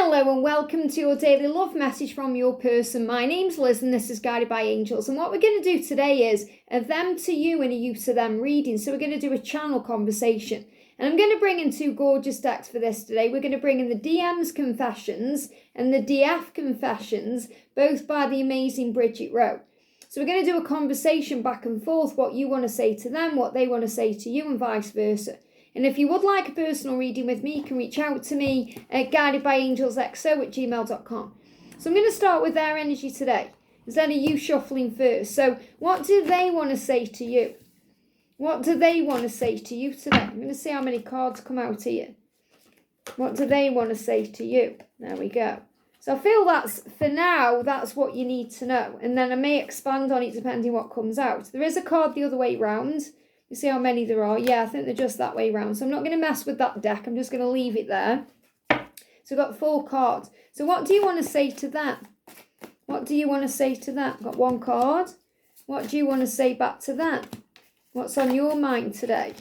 Hello and welcome to your daily love message from your person. My name's Liz and this is Guided by Angels. And what we're going to do today is a them to you and a you to them reading. So we're going to do a channel conversation. And I'm going to bring in two gorgeous decks for this today. We're going to bring in the DM's Confessions and the DF Confessions, both by the amazing Bridget Rau. So we're going to do a conversation back and forth, what you want to say to them, what they want to say to you, and vice versa. And if you would like a personal reading with me, you can reach out to me at guidedbyangelsxo@gmail.com. So I'm going to start with their energy today. Instead of you shuffling first. So what do they want to say to you? What do they want to say to you today? I'm going to see how many cards come out here. What do they want to say to you? There we go. So I feel that's, for now, that's what you need to know. And then I may expand on it depending what comes out. There is a card the other way round. You see how many there are? Yeah, I think they're just that way round. So I'm not going to mess with that deck. I'm just going to leave it there. So we've got 4 cards. So what do you want to say to that? What do you want to say to that? I've got 1 card. What do you want to say back to that? What's on your mind today?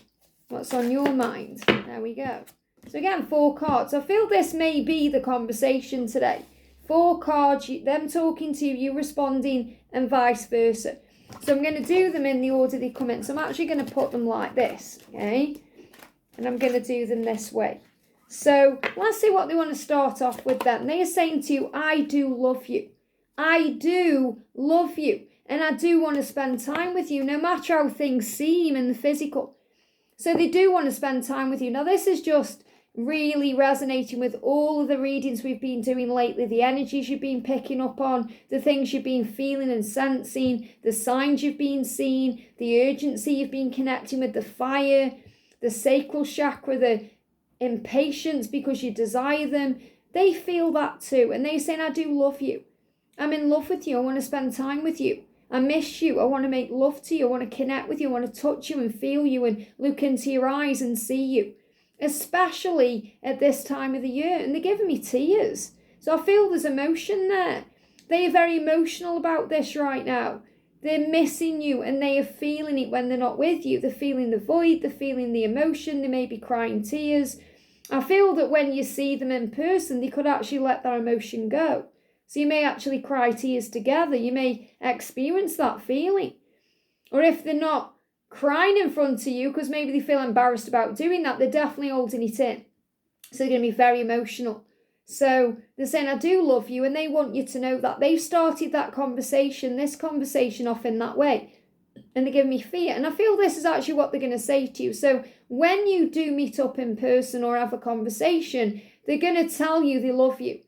What's on your mind? There we go. So again, 4 cards. I feel this may be the conversation today. 4 cards, them talking to you, you responding, and vice versa. So I'm going to do them in the order they come in. So I'm actually going to put them like this, okay? And I'm going to do them this way. So let's see what they want to start off with then. They are saying to you, I do love you. I do love you. And I do want to spend time with you, no matter how things seem in the physical. So they do want to spend time with you. Now this is just really resonating with all of the readings we've been doing lately, the energies you've been picking up on, the things you've been feeling and sensing, the signs you've been seeing, the urgency you've been connecting with, the fire, the sacral chakra, the impatience because you desire them. They feel that too, and they're saying, I do love you. I'm in love with you. I want to spend time with you. I miss you. I want to make love to you. I want to connect with you. I want to touch you and feel you and look into your eyes and see you. Especially at this time of the year. And they're giving me tears. So I feel there's emotion there. They are very emotional about this right now. They're missing you and they are feeling it when they're not with you. They're feeling the void. They're feeling the emotion. They may be crying tears. I feel that when you see them in person, they could actually let that emotion go. So you may actually cry tears together. You may experience that feeling. Or if they're not crying in front of you because maybe they feel embarrassed about doing that, they're definitely holding it in. So they're going to be very emotional. So they're saying, I do love you, and they want you to know that. They've started that conversation, this conversation off in that way. And they're giving me fear. And I feel this is actually what they're going to say to you. So when you do meet up in person or have a conversation, they're going to tell you they love you.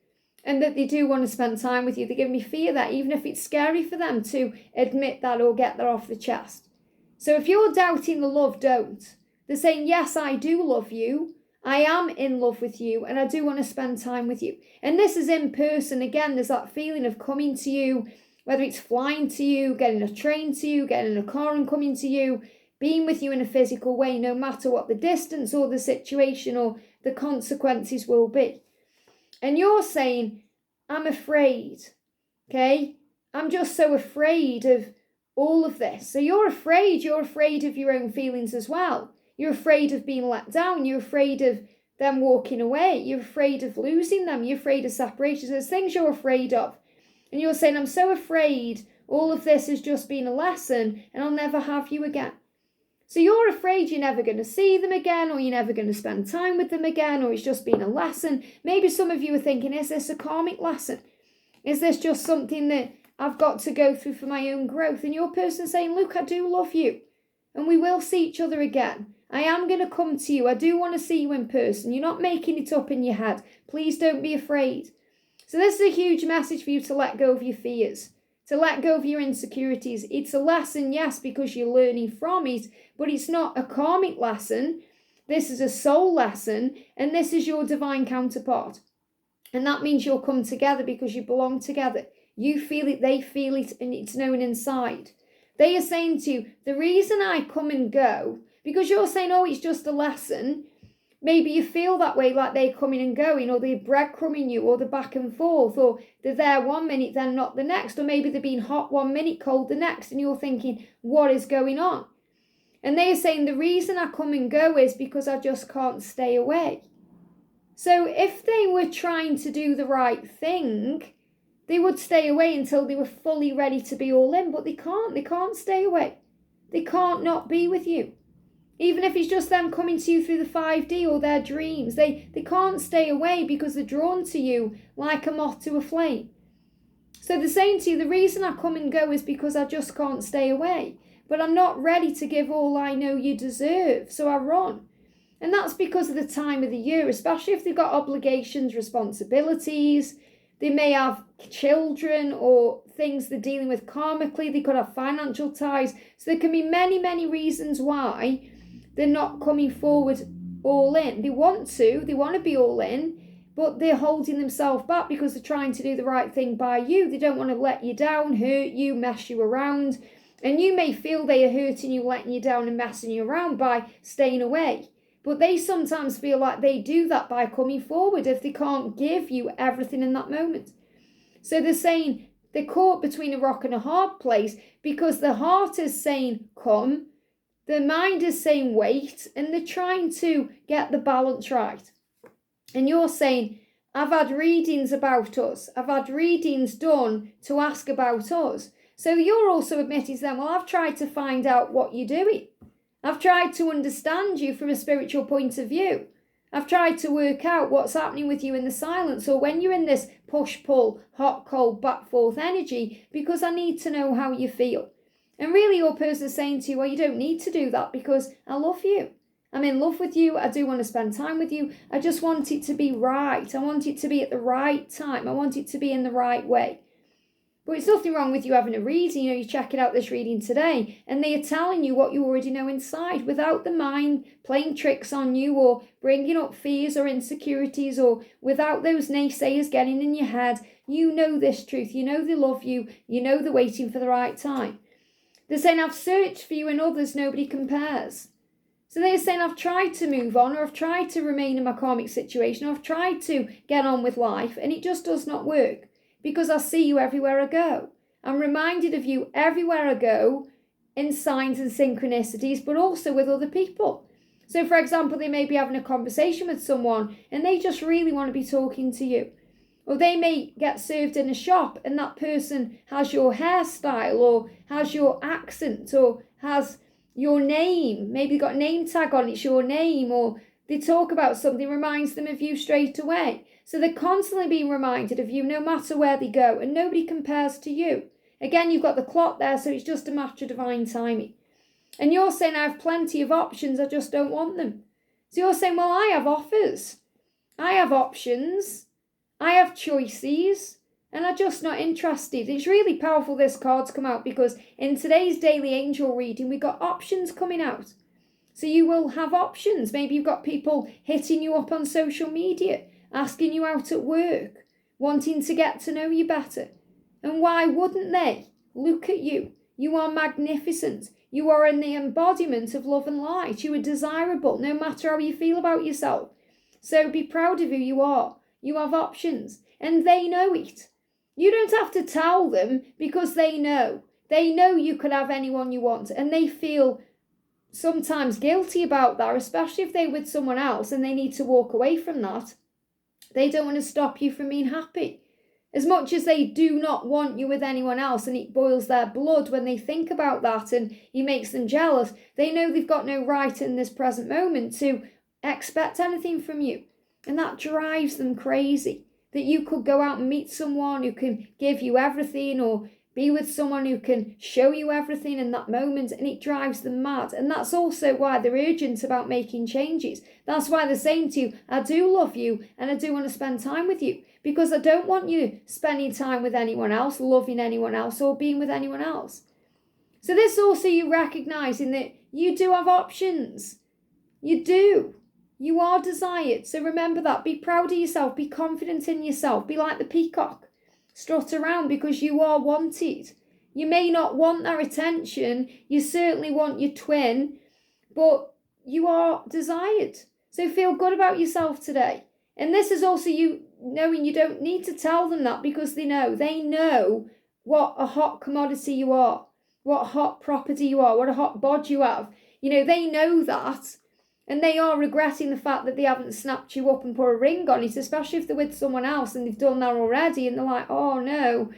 And that they do want to spend time with you. They're giving me fear that, even if it's scary for them to admit that or get that off the chest. So if you're doubting the love, don't. They're saying, yes, I do love you. I am in love with you and I do want to spend time with you. And this is in person. Again, there's that feeling of coming to you, whether it's flying to you, getting a train to you, getting in a car and coming to you, being with you in a physical way, no matter what the distance or the situation or the consequences will be. And you're saying, I'm afraid, okay? I'm just so afraid of all of this. So you're afraid of your own feelings as well. You're afraid of being let down. You're afraid of them walking away. You're afraid of losing them. You're afraid of separation. So there's things you're afraid of. And you're saying, I'm so afraid all of this has just been a lesson and I'll never have you again. So you're afraid you're never going to see them again, or you're never going to spend time with them again, or it's just been a lesson. Maybe some of you are thinking, is this a karmic lesson? Is this just something that I've got to go through for my own growth? And your person saying, look, I do love you. And we will see each other again. I am going to come to you. I do want to see you in person. You're not making it up in your head. Please don't be afraid. So this is a huge message for you to let go of your fears. To let go of your insecurities. It's a lesson, yes, because you're learning from it. But it's not a karmic lesson. This is a soul lesson. And this is your divine counterpart. And that means you'll come together because you belong together. You feel it, they feel it, and it's known inside. They are saying to you, the reason I come and go, because you're saying, oh, it's just a lesson. Maybe you feel that way, like they're coming and going, or they're breadcrumbing you, or they're back and forth, or they're there 1 minute, then not the next, or maybe they're being hot 1 minute, cold the next, and you're thinking, what is going on? And they are saying, the reason I come and go is because I just can't stay away. So if they were trying to do the right thing, they would stay away until they were fully ready to be all in, but they can't stay away. They can't not be with you. Even if it's just them coming to you through the 5D or their dreams, they can't stay away because they're drawn to you like a moth to a flame. So they're saying to you, the reason I come and go is because I just can't stay away. But I'm not ready to give all I know you deserve, so I run. And that's because of the time of the year, especially if they've got obligations, responsibilities. They may have children or things they're dealing with karmically. They could have financial ties. So there can be many, many reasons why they're not coming forward all in. They want to be all in, but they're holding themselves back because they're trying to do the right thing by you. They don't want to let you down, hurt you, mess you around. And you may feel they are hurting you, letting you down and messing you around by staying away. But they sometimes feel like they do that by coming forward if they can't give you everything in that moment. So they're saying they're caught between a rock and a hard place because the heart is saying come, the mind is saying wait, and they're trying to get the balance right. And you're saying, I've had readings about us. I've had readings done to ask about us. So you're also admitting to them, well, I've tried to find out what you're doing. I've tried to understand you from a spiritual point of view. I've tried to work out what's happening with you in the silence or when you're in this push-pull, hot, cold, back-forth energy because I need to know how you feel. And really your person is saying to you, well, you don't need to do that because I love you. I'm in love with you. I do want to spend time with you. I just want it to be right. I want it to be at the right time. I want it to be in the right way. But it's nothing wrong with you having a reading. You're checking out this reading today and they are telling you what you already know inside without the mind playing tricks on you or bringing up fears or insecurities or without those naysayers getting in your head. You know this truth. You know they love you. You know they're waiting for the right time. They're saying, I've searched for you in others. Nobody compares. So they're saying, I've tried to move on or I've tried to remain in my karmic situation or I've tried to get on with life and it just does not work. Because I see you everywhere I go. I'm reminded of you everywhere I go in signs and synchronicities, but also with other people. So, for example, they may be having a conversation with someone and they just really want to be talking to you. Or they may get served in a shop and that person has your hairstyle or has your accent or has your name. Maybe got a name tag on, it's your name, or they talk about something reminds them of you straight away. So they're constantly being reminded of you no matter where they go and nobody compares to you. Again, you've got the clock there, so it's just a matter of divine timing. And you're saying, I have plenty of options, I just don't want them. So you're saying, well, I have offers. I have options. I have choices. And I'm just not interested. It's really powerful this card's come out because in today's daily angel reading, we got options coming out. So you will have options. Maybe you've got people hitting you up on social media, asking you out at work, wanting to get to know you better. And why wouldn't they? Look at you. You are magnificent. You are in the embodiment of love and light. You are desirable, no matter how you feel about yourself. So be proud of who you are. You have options, and they know it. You don't have to tell them because they know. They know you could have anyone you want, and they feel sometimes guilty about that, especially if they're with someone else and they need to walk away from that. They don't want to stop you from being happy. As much as they do not want you with anyone else and it boils their blood when they think about that and it makes them jealous, they know they've got no right in this present moment to expect anything from you. And that drives them crazy. That you could go out and meet someone who can give you everything or be with someone who can show you everything in that moment, and it drives them mad. And that's also why they're urgent about making changes. That's why they're saying to you, I do love you and I do want to spend time with you because I don't want you spending time with anyone else, loving anyone else or being with anyone else. So this also you recognizing that you do have options. You do. You are desired. So remember that. Be proud of yourself. Be confident in yourself. Be like the peacock. Strut around because you are wanted. You may not want their attention. You certainly want your twin, but you are desired. So feel good about yourself today. And this is also you knowing you don't need to tell them that because they know. They know what a hot commodity you are, what a hot property you are, what a hot bod you have. You know, they know that. And they are regretting the fact that they haven't snapped you up and put a ring on it, especially if they're with someone else and they've done that already and they're like, oh no.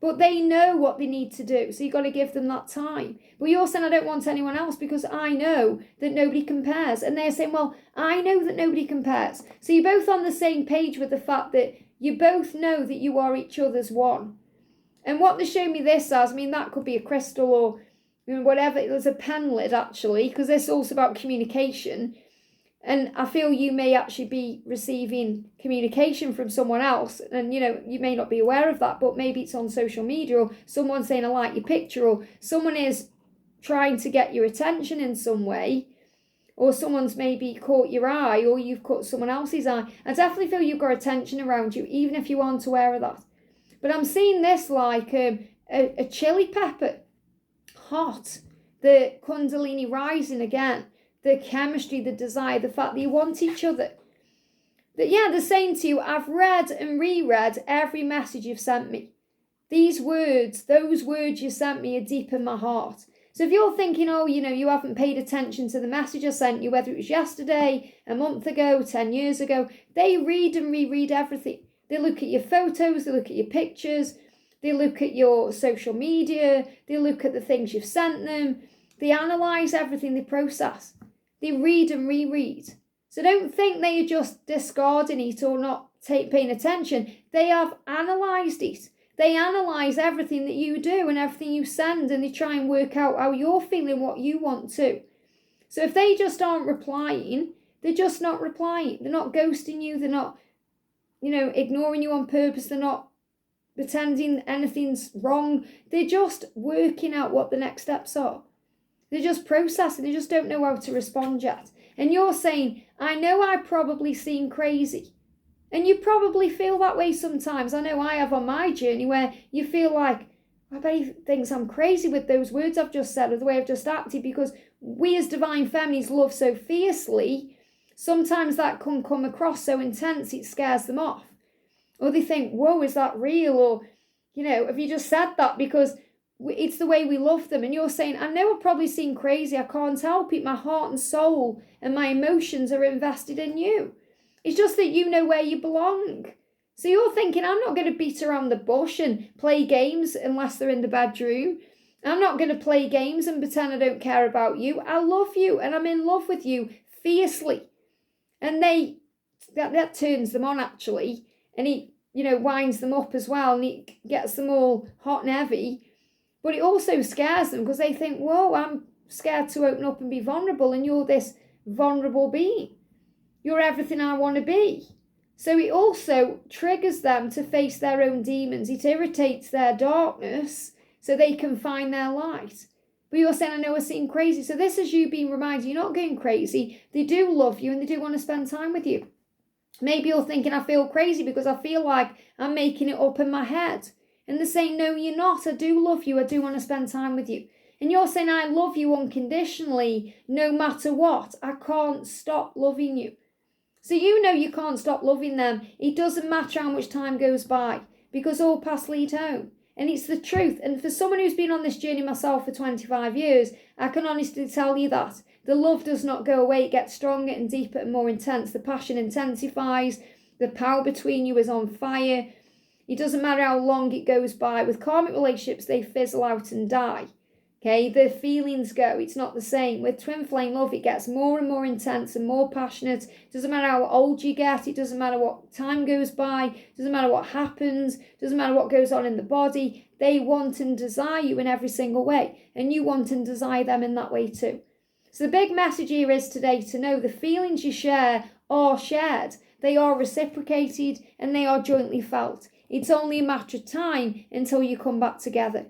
But they know what they need to do, so you've got to give them that time. But you're saying, I don't want anyone else because I know that nobody compares. And they're saying, well, I know that nobody compares. So you're both on the same page with the fact that you both know that you are each other's one. And what they show me this as, I mean, that could be a crystal or whatever. It was a pen lid, actually, because this is also about communication. And I feel you may actually be receiving communication from someone else. And, you may not be aware of that, but maybe it's on social media or someone saying, I like your picture, or someone is trying to get your attention in some way, or someone's maybe caught your eye, or you've caught someone else's eye. I definitely feel you've got attention around you, even if you aren't aware of that. But I'm seeing this like a chili pepper, hot, the kundalini rising again. The chemistry, the desire, the fact that you want each other. That, they're saying to you, I've read and reread every message you've sent me. These words, those words you sent me are deep in my heart. So if you're thinking, you haven't paid attention to the message I sent you, whether it was yesterday, a month ago, 10 years ago, they read and reread everything. They look at your photos, they look at your pictures, they look at your social media, they look at the things you've sent them, they analyse everything, they process. They read and reread. So don't think they are just discarding it or not paying attention. They have analysed it. They analyse everything that you do and everything you send, and they try and work out how you're feeling, what you want to. So if they just aren't replying, they're just not replying. They're not ghosting you. They're not, ignoring you on purpose. They're not pretending anything's wrong. They're just working out what the next steps are. They're just processing. They just don't know how to respond yet. And you're saying, I know I probably seem crazy. And you probably feel that way sometimes. I know I have on my journey where you feel like, I bet he thinks I'm crazy with those words I've just said or the way I've just acted, because we as divine feminines love so fiercely. Sometimes that can come across so intense it scares them off. Or they think, whoa, is that real? Or, have you just said that because it's the way we love them? And you're saying, I know I've probably seem crazy. I can't help it. My heart and soul and my emotions are invested in you. It's just that you know where you belong. So you're thinking, I'm not going to beat around the bush and play games unless they're in the bedroom. I'm not going to play games and pretend I don't care about you. I love you and I'm in love with you fiercely. And that turns them on, actually. And he, winds them up as well. And he gets them all hot and heavy. But it also scares them because they think, whoa, I'm scared to open up and be vulnerable. And you're this vulnerable being. You're everything I want to be. So it also triggers them to face their own demons. It irritates their darkness so they can find their light. But you're saying, I know I seem crazy. So this is you being reminded you're not going crazy. They do love you and they do want to spend time with you. Maybe you're thinking, I feel crazy because I feel like I'm making it up in my head. And they're saying, no, you're not. I do love you. I do want to spend time with you. And you're saying, I love you unconditionally, no matter what. I can't stop loving you. So you can't stop loving them. It doesn't matter how much time goes by, because all paths lead home. And it's the truth. And for someone who's been on this journey myself for 25 years, I can honestly tell you that. The love does not go away. It gets stronger and deeper and more intense. The passion intensifies. The power between you is on fire. It doesn't matter how long it goes by. With karmic relationships, they fizzle out and die. Okay, the feelings go. It's not the same. With twin flame love, it gets more and more intense and more passionate. It doesn't matter how old you get. It doesn't matter what time goes by. It doesn't matter what happens. It doesn't matter what goes on in the body. They want and desire you in every single way. And you want and desire them in that way too. So the big message here is today to know the feelings you share are shared. They are reciprocated and they are jointly felt. It's only a matter of time until you come back together.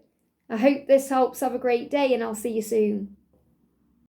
I hope this helps. Have a great day and I'll see you soon.